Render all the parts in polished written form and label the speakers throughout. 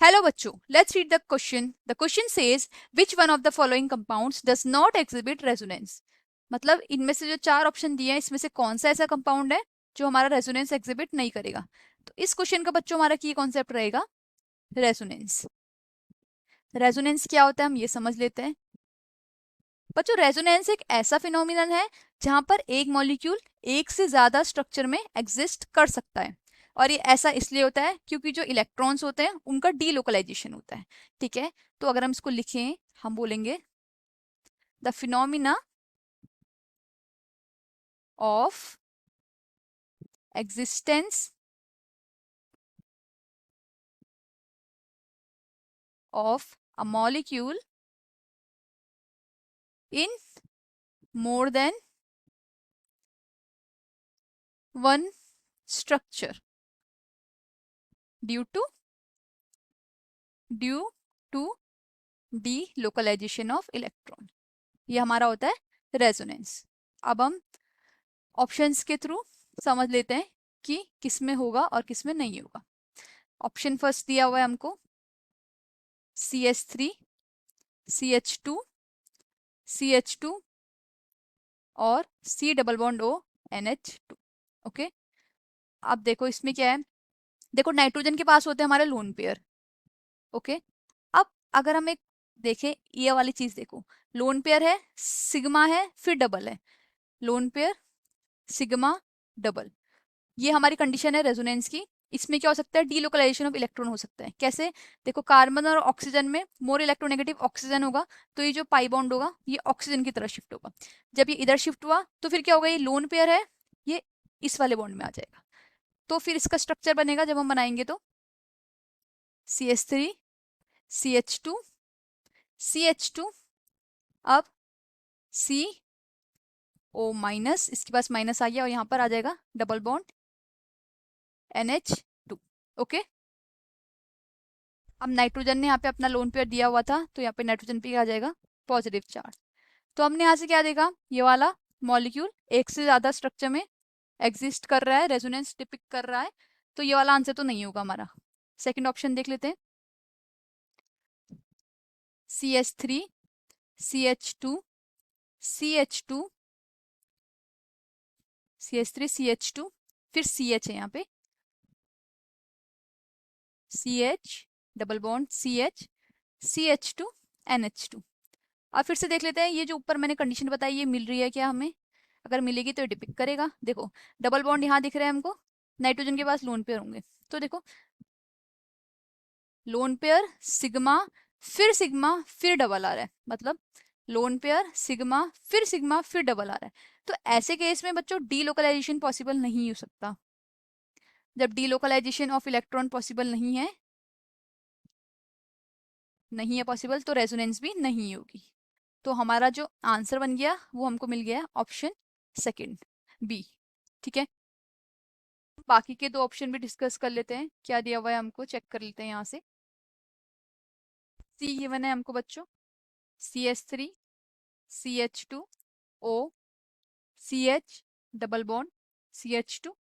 Speaker 1: Hello बच्चों, let's read the question. The question says which one of the following compounds does not exhibit resonance. मतलब इनमें से जो चार ऑप्शन दिए हैं इसमें से कौन सा ऐसा कंपाउंड है जो हमारा रेजोनेंस एग्जिबिट नहीं करेगा। तो इस क्वेश्चन का बच्चों हमारा की कॉन्सेप्ट रहेगा रेजोनेंस। रेजोनेंस क्या होता है हम ये समझ लेते हैं। बच्चों रेजोनेंस एक ऐसा फिनोमिनन है जहां पर एक मॉलिक्यूल एक से ज्यादा स्ट्रक्चर में एग्जिस्ट कर सकता है। और ये ऐसा इसलिए होता है क्योंकि जो इलेक्ट्रॉन्स होते हैं उनका डीलोकलाइजेशन होता है। ठीक है, तो अगर हम इसको लिखें हम बोलेंगे the phenomena of existence of a molecule in more than one structure due to delocalisation of electron. ये हमारा होता है रेजोनेंस। अब हम ऑप्शंस के थ्रू समझ लेते हैं कि किस में होगा और किस में नहीं होगा। ऑप्शन फर्स्ट दिया हुआ है हमको CH3, CH2, CH2 और C double bond O NH2। Okay, अब देखो इसमें क्या है। देखो नाइट्रोजन के पास होते हैं हमारे लोन पेयर। ओके, अब अगर हम एक देखें ये वाली चीज देखो, लोन पेयर है, सिग्मा है, फिर डबल है, लोन पेयर सिग्मा डबल। ये हमारी कंडीशन है रेजोनेंस की। इसमें क्या हो सकता है, डीलोकलाइजेशन ऑफ इलेक्ट्रॉन हो सकता है। कैसे, देखो कार्बन और ऑक्सीजन में मोर इलेक्ट्रोनेगेटिव ऑक्सीजन होगा तो ये जो पाई बॉन्ड होगा ये ऑक्सीजन की तरफ शिफ्ट होगा। जब ये इधर शिफ्ट हुआ तो फिर क्या होगा, ये लोन पेयर है, ये इस वाले बॉन्ड में आ जाएगा। तो फिर इसका स्ट्रक्चर बनेगा जब हम बनाएंगे तो CH3, CH2, CH2, अब CO माइनस, इसके पास माइनस आ गया और यहाँ पर आ जाएगा डबल बॉन्ड NH2। ओके, अब नाइट्रोजन ने यहाँ पे अपना लोन पेयर दिया हुआ था तो यहाँ पे नाइट्रोजन पे आ जाएगा पॉजिटिव चार्ज। तो हमने यहाँ से क्या देखा, ये वाला मॉलिक्यूल एक से ज्यादा स्ट्रक्चर में एग्जिस्ट कर रहा है, रेजोनेंस डिपिक्ट कर रहा है। तो ये वाला आंसर तो नहीं होगा हमारा। सेकंड ऑप्शन देख लेते हैं, CH3, CH2, CH2, CH3, CH2, फिर CH है यहाँ पे, CH double bond CH, CH2, NH2। अब फिर से देख लेते हैं ये जो ऊपर मैंने कंडीशन बताई ये मिल रही है क्या हमें। अगर मिलेगी तो डिपिक्ट करेगा। देखो डबल बॉन्ड यहाँ दिख रहा है हमको, नाइट्रोजन के पास लोन पेयर होंगे। तो देखो लोन पेयर सिग्मा फिर डबल आ रहा है, मतलब लोन पेयर सिग्मा फिर डबल आ रहा है। तो ऐसे केस में बच्चों डीलोकलाइजेशन पॉसिबल नहीं हो सकता। जब डीलोकलाइजेशन ऑफ इलेक्ट्रॉन पॉसिबल नहीं है पॉसिबल तो रेजोनेंस भी नहीं होगी। तो हमारा जो आंसर बन गया वो हमको मिल गया ऑप्शन सेकंड बी। ठीक है, बाकी के दो ऑप्शन भी डिस्कस कर लेते हैं। क्या दिया हुआ है हमको चेक कर लेते हैं यहाँ से। सी गिवन है हमको बच्चों, CH3, CH2O, CH double bond CH2।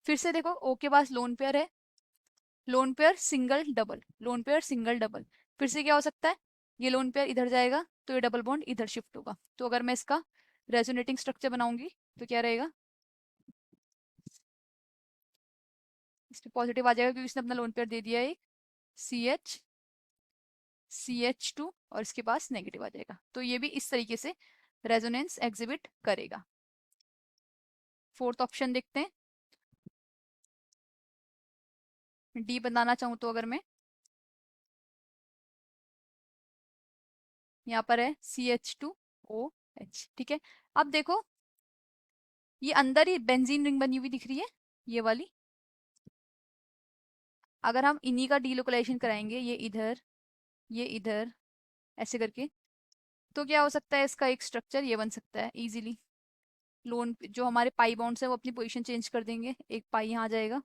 Speaker 1: फिर से देखो O के पास लोन पेयर है, lone pair single double, lone pair single double. फिर से क्या हो सकता है, ये लोन पेयर इधर जाएगा तो ये डबल बॉन्ड इधर शिफ्ट होगा। तो अगर मैं इसका रेजोनेटिंग स्ट्रक्चर बनाऊंगी तो क्या रहेगा, इसमें पॉजिटिव आ जाएगा क्योंकि इसने अपना लोन पेयर दे दिया है एक, CH, CH2 और इसके पास नेगेटिव आ जाएगा। तो ये भी इस तरीके से रेजोनेंस एग्जिबिट करेगा। फोर्थ ऑप्शन देखते हैं, डी बनाना चाहूँ तो अगर मैं यहाँ पर है CH2OH। ठीक है, अब देखो ये अंदर ही बेंजीन रिंग बनी हुई दिख रही है ये वाली। अगर हम इन्हीं का डीलोकलाइजेशन कराएंगे, ये इधर ऐसे करके, तो क्या हो सकता है, इसका एक स्ट्रक्चर ये बन सकता है इजीली। लोन जो हमारे पाई बॉन्ड्स है वो अपनी पोजीशन चेंज कर देंगे, एक पाई यहाँ आ जाएगा,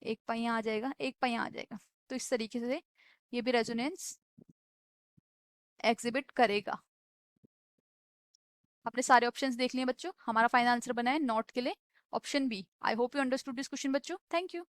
Speaker 1: एक पाई यहाँ आ जाएगा, एक पाई यहाँ आ जाएगा। तो इस तरीके से ये भी रेजोनेंस एग्जिबिट करेगा। आपने सारे ऑप्शंस देख लिए बच्चों, हमारा फाइनल आंसर बना है नॉट के लिए option B. I hope you understood this question बच्चों, थैंक यू।